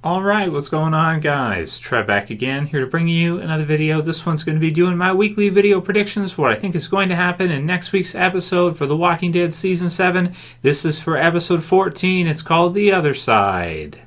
Alright, what's going on, guys? Trev back again, here to bring you another video. This one's going to be doing my weekly video predictions for what I think is going to happen in next week's episode for The Walking Dead Season 7. This is for episode 14. It's called The Other Side.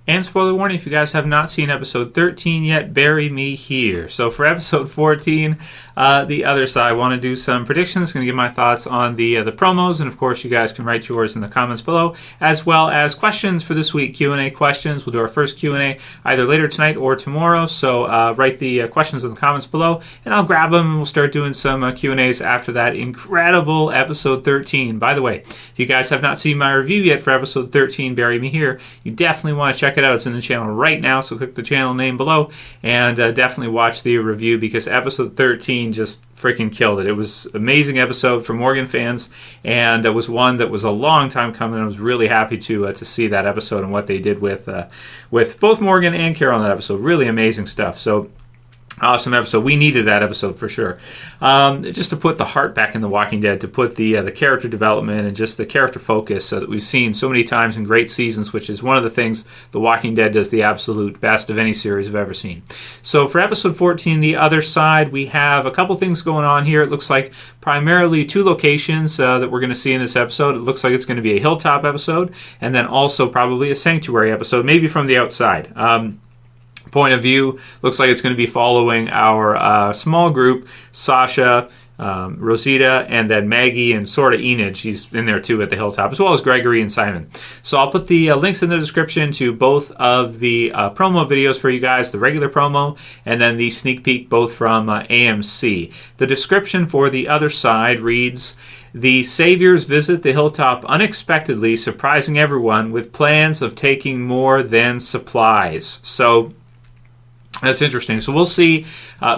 And spoiler warning, if you guys have not seen episode 13 yet, bury me here. So for episode 14, The Other Side, I want to do some predictions. Going to give my thoughts on the promos, and of course you guys can write yours in the comments below, as well as questions for this week, Q&A questions. We'll do our first Q&A either later tonight or tomorrow, so write the questions in the comments below, and I'll grab them, and we'll start doing some Q&As after that incredible episode 13. By the way, if you guys have not seen my review yet for episode 13, bury me here, you definitely want to check it out. It's in the channel right now, so click the channel name below and definitely watch the review, because episode 13 just freaking killed it. It was an amazing episode for Morgan fans, and it was one that was a long time coming. I was really happy to see that episode and what they did with both Morgan and Carol in that episode. Really amazing stuff. So awesome episode. We needed that episode for sure. Just to put the heart back in The Walking Dead, to put the character development and just the character focus that we've seen so many times in great seasons, which is one of the things The Walking Dead does the absolute best of any series I've ever seen. So for episode 14, The Other Side, we have a couple things going on here. It looks like primarily two locations that we're going to see in this episode. It looks like it's going to be a Hilltop episode, and then also probably a Sanctuary episode, maybe from the outside. Point of view, looks like it's going to be following our small group, Sasha, Rosita, and then Maggie, and sort of Enid. She's in there too at the Hilltop, as well as Gregory and Simon. So I'll put the links in the description to both of the promo videos for you guys, the regular promo and then the sneak peek, both from AMC. The description for The Other Side reads: the Saviors visit the Hilltop unexpectedly, surprising everyone with plans of taking more than supplies. So that's interesting. So we'll see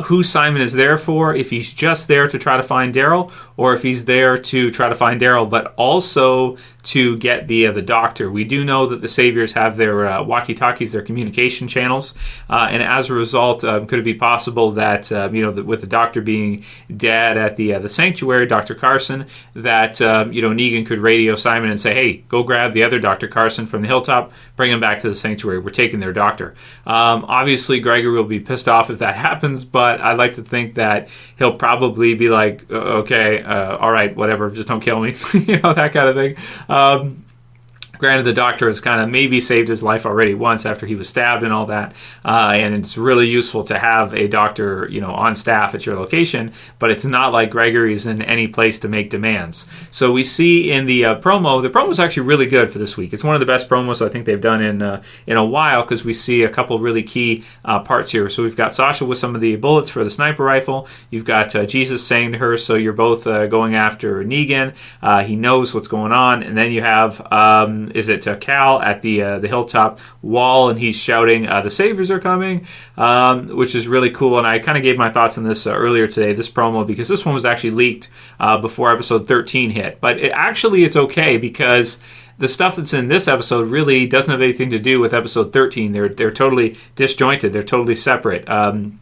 who Simon is there for, if he's just there to try to find Daryl, or if he's there to try to find Daryl, but also to get the doctor. We do know that the Saviors have their walkie-talkies, their communication channels, and as a result, could it be possible that, with the doctor being dead at the Sanctuary, Dr. Carson, that, Negan could radio Simon and say, hey, go grab the other Dr. Carson from the Hilltop, bring him back to the Sanctuary. We're taking their doctor. Obviously, Gregory will be pissed off if that happens, but I'd like to think that he'll probably be like, okay, all right, whatever, just don't kill me, that kind of thing. Granted, the doctor has kind of maybe saved his life already once after he was stabbed and all that, and it's really useful to have a doctor, on staff at your location, but it's not like Gregory's in any place to make demands. So we see in the promo is actually really good for this week. It's one of the best promos I think they've done in a while, because we see a couple really key parts here. So we've got Sasha with some of the bullets for the sniper rifle. You've got Jesus saying to her, so you're both going after Negan. He knows what's going on. And then you have is it Cal at the Hilltop wall, and he's shouting, the Saviors are coming, which is really cool. And I kind of gave my thoughts on this earlier today, this promo, because this one was actually leaked before episode 13 hit. But it's okay, because the stuff that's in this episode really doesn't have anything to do with episode 13. They're totally disjointed. They're totally separate. None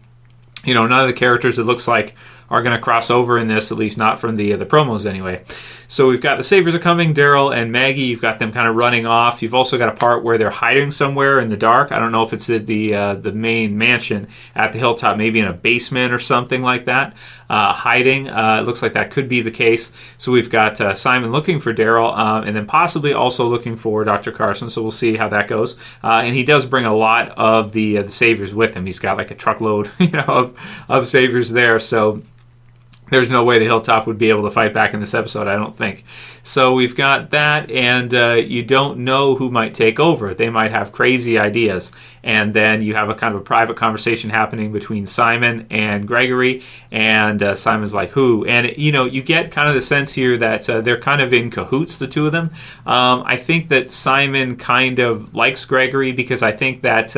of the characters, it looks like, are going to cross over in this, at least not from the promos anyway. So we've got the Saviors are coming, Daryl and Maggie. You've got them kind of running off. You've also got a part where they're hiding somewhere in the dark. I don't know if it's at the main mansion at the Hilltop, maybe in a basement or something like that, hiding. It looks like that could be the case. So we've got Simon looking for Daryl, and then possibly also looking for Dr. Carson. So we'll see how that goes. And he does bring a lot of the Saviors with him. He's got like a truckload, of Saviors there. So there's no way the Hilltop would be able to fight back in this episode, I don't think. So we've got that, and you don't know who might take over. They might have crazy ideas. And then you have a kind of a private conversation happening between Simon and Gregory, and Simon's like, who? And, you get kind of the sense here that they're kind of in cahoots, the two of them. I think that Simon kind of likes Gregory, because I think that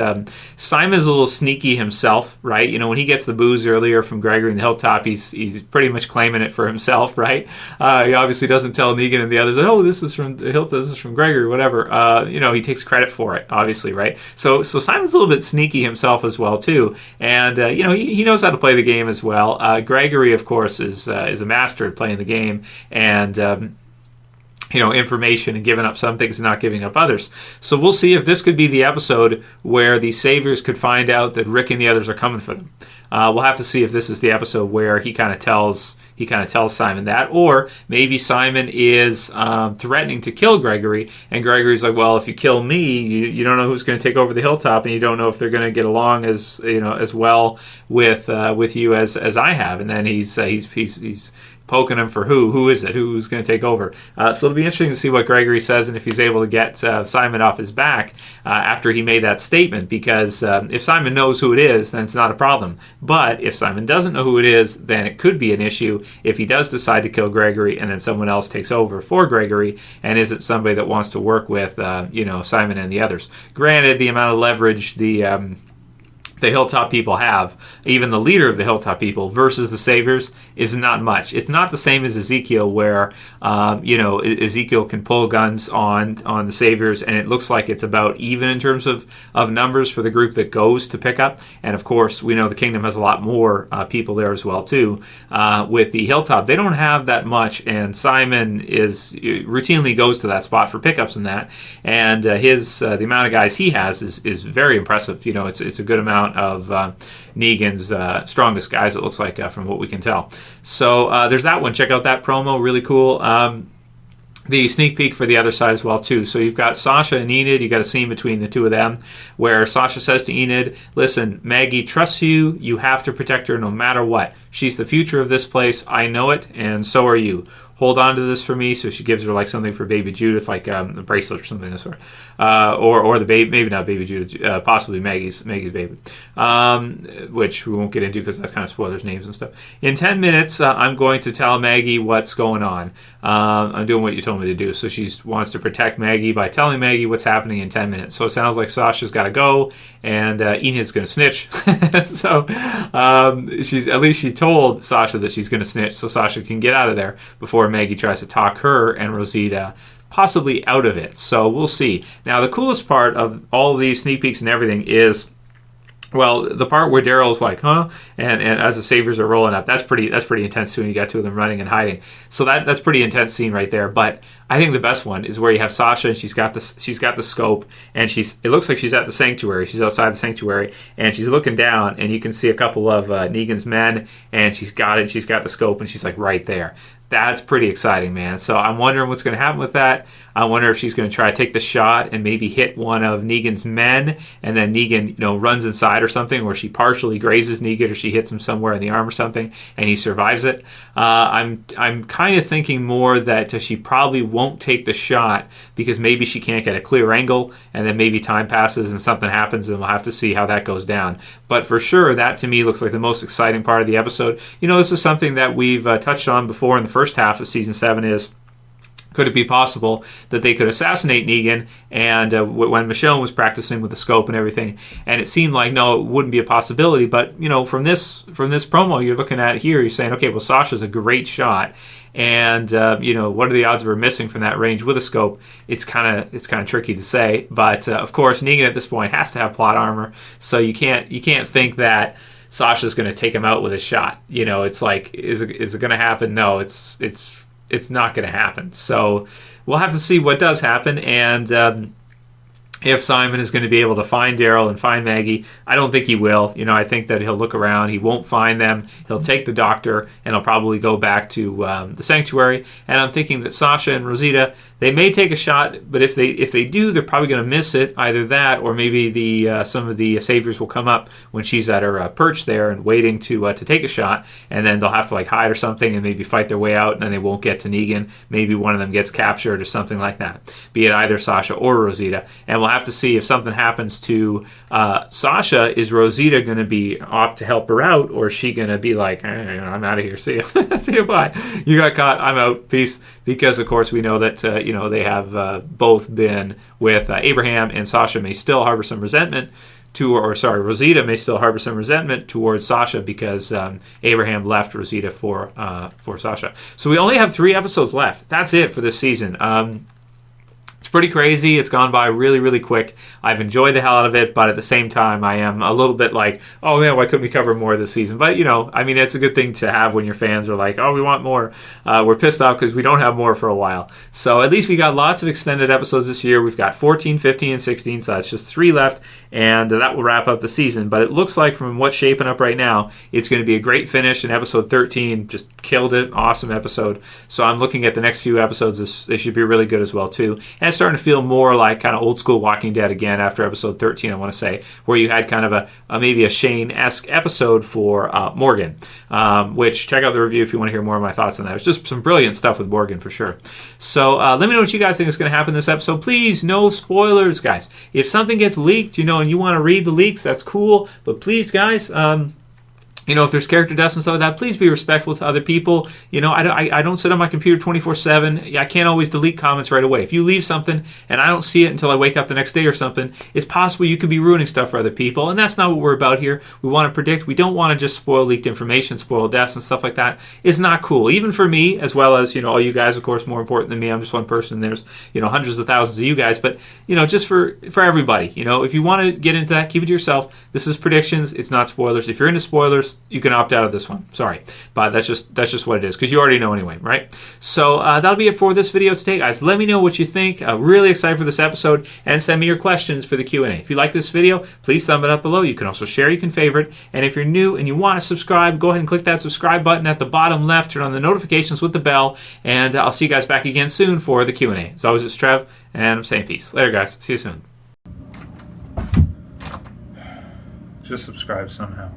Simon's a little sneaky himself, right? When he gets the booze earlier from Gregory in the Hilltop, he's pretty much claiming it for himself, right? He obviously doesn't tell Negan and the others, oh, this is from the Hilltop, this is from Gregory, whatever. He takes credit for it, obviously, right? So Simon Simon's a little bit sneaky himself as well too, and he knows how to play the game as well. Gregory, of course, is a master at playing the game, and information and giving up some things and not giving up others. So we'll see if this could be the episode where the Saviors could find out that Rick and the others are coming for them. We'll have to see if this is the episode where he kind of tells Simon that, or maybe Simon is threatening to kill Gregory, and Gregory's like, well, if you kill me, you don't know who's going to take over the Hilltop, and you don't know if they're going to get along as well with you as I have. And then he's poking him for who is it, who's going to take over. So it'll be interesting to see what Gregory says and if he's able to get Simon off his back after he made that statement, because if Simon knows who it is, then it's not a problem. But if Simon doesn't know who it is, then it could be an issue if he does decide to kill Gregory and then someone else takes over for Gregory, and is it somebody that wants to work with Simon and the others. Granted, the amount of leverage the Hilltop people have, even the leader of the Hilltop people versus the Saviors, is not much. It's not the same as Ezekiel, where Ezekiel can pull guns on the Saviors, and it looks like it's about even in terms of numbers for the group that goes to pick up. And of course, we know the Kingdom has a lot more people there as well too. With the Hilltop, they don't have that much, and Simon routinely goes to that spot for pickups and that. And the amount of guys he has is very impressive. It's a good amount of Negan's strongest guys, it looks like, from what we can tell. So there's that one. Check out that promo. Really cool. The sneak peek for the other side as well too. So you've got Sasha and Enid. You got a scene between the two of them where Sasha says to Enid, listen, Maggie trusts you. You have to protect her no matter what. She's the future of this place. I know it, and so are you. Hold on to this for me. So she gives her like something for baby Judith, like a bracelet or something of the sort, or the baby, maybe not baby Judith, possibly Maggie's baby, which we won't get into because that kind of spoilers names and stuff. In 10 minutes, I'm going to tell Maggie what's going on. I'm doing what you told me to do. So she wants to protect Maggie by telling Maggie what's happening in 10 minutes. So it sounds like Sasha's got to go, and Enid's going to snitch. So she told Sasha that she's going to snitch, so Sasha can get out of there before Maggie tries to talk her and Rosita possibly out of it. So we'll see. Now, the coolest part of all these sneak peeks and everything is, well, the part where Daryl's like, huh? And as the Saviors are rolling up, that's pretty intense too, and you got two of them running and hiding. So that's pretty intense scene right there. But I think the best one is where you have Sasha, and she's got the scope, and it looks like she's at the sanctuary. She's outside the sanctuary, and she's looking down, and you can see a couple of Negan's men, and she's got it. She's got the scope, and she's like right there. That's pretty exciting, man. So I'm wondering what's going to happen with that. I wonder if she's going to try to take the shot and maybe hit one of Negan's men, and then Negan, runs inside or something, or she partially grazes Negan, or she hits him somewhere in the arm or something, and he survives it. I'm kind of thinking more that she probably won't take the shot because maybe she can't get a clear angle, and then maybe time passes and something happens, and we'll have to see how that goes down. But for sure, that to me looks like the most exciting part of the episode. This is something that we've touched on before in the first half of season 7 is, could it be possible that they could assassinate Negan? And when Michonne was practicing with the scope and everything, and it seemed like no, it wouldn't be a possibility. But from this promo you're looking at here, you're saying, okay, well, Sasha's a great shot, and what are the odds of her missing from that range with a scope? It's kind of tricky to say, but of course Negan at this point has to have plot armor, so you can't think that Sasha's going to take him out with a shot. It's like, is it going to happen? No, it's not going to happen. So we'll have to see what does happen, and if Simon is going to be able to find Daryl and find Maggie. I don't think he will. I think that he'll look around. He won't find them. He'll take the doctor, and he'll probably go back to the sanctuary. And I'm thinking that Sasha and Rosita, they may take a shot, but if they do, they're probably going to miss it. Either that, or maybe some of the Saviors will come up when she's at her perch there and waiting to take a shot, and then they'll have to hide or something and maybe fight their way out, and then they won't get to Negan. Maybe one of them gets captured or something like that. Be it either Sasha or Rosita, and we'll have to see if something happens to Sasha. Is Rosita going to be opt to help her out, or is she going to be like, I'm out of here, see you, see you, bye, you got caught, I'm out, peace? Because of course we know that they have both been with Abraham, and Sasha may still harbor some resentment Rosita may still harbor some resentment towards Sasha because Abraham left Rosita for Sasha. So we only have 3 episodes left. That's it for this season. It's pretty crazy. It's gone by really, really quick. I've enjoyed the hell out of it, but at the same time, I am a little bit like, oh man, why couldn't we cover more this season? But, you know, I mean, it's a good thing to have when your fans are like, oh, we want more. We're pissed off because we don't have more for a while. So at least we got lots of extended episodes this year. We've got 14, 15, and 16, so that's just 3 left, and that will wrap up the season. But it looks like from what's shaping up right now, it's going to be a great finish, and episode 13 just killed it. Awesome episode. So I'm looking at the next few episodes. They should be really good as well, too. And it's starting to feel more like kind of old school Walking Dead again after episode 13, I want to say, where you had kind of maybe a Shane-esque episode for Morgan, which check out the review if you want to hear more of my thoughts on that. It's just some brilliant stuff with Morgan for sure. So let me know what you guys think is going to happen this episode. Please, no spoilers, guys. If something gets leaked, you know, and you want to read the leaks, that's cool. But please, guys, you know, if there's character deaths and stuff like that, please be respectful to other people. You know, I don't sit on my computer 24/7. I can't always delete comments right away. If you leave something and I don't see it until I wake up the next day or something, it's possible you could be ruining stuff for other people. And that's not what we're about here. We want to predict. We don't want to just spoil leaked information, spoil deaths and stuff like that. It's not cool. Even for me, as well as, you know, all you guys, of course, more important than me. I'm just one person. There's, you know, hundreds of thousands of you guys. But, you know, just for everybody, you know, if you want to get into that, keep it to yourself. This is predictions. It's not spoilers. If you're into spoilers, you can opt out of this one. Sorry, but that's just what it is, because you already know anyway, right? So that'll be it for this video today, guys. Let me know what you think. Really excited for this episode, and send me your questions for the Q&A. If you like this video, please thumb it up below. You can also share, you can favorite, and if you're new and you want to subscribe, go ahead and click that subscribe button at the bottom left, turn on the notifications with the bell, and I'll see you guys back again soon for the Q&A. As always, it's Trev, and I'm saying peace. Later, guys. See you soon. Just subscribe somehow.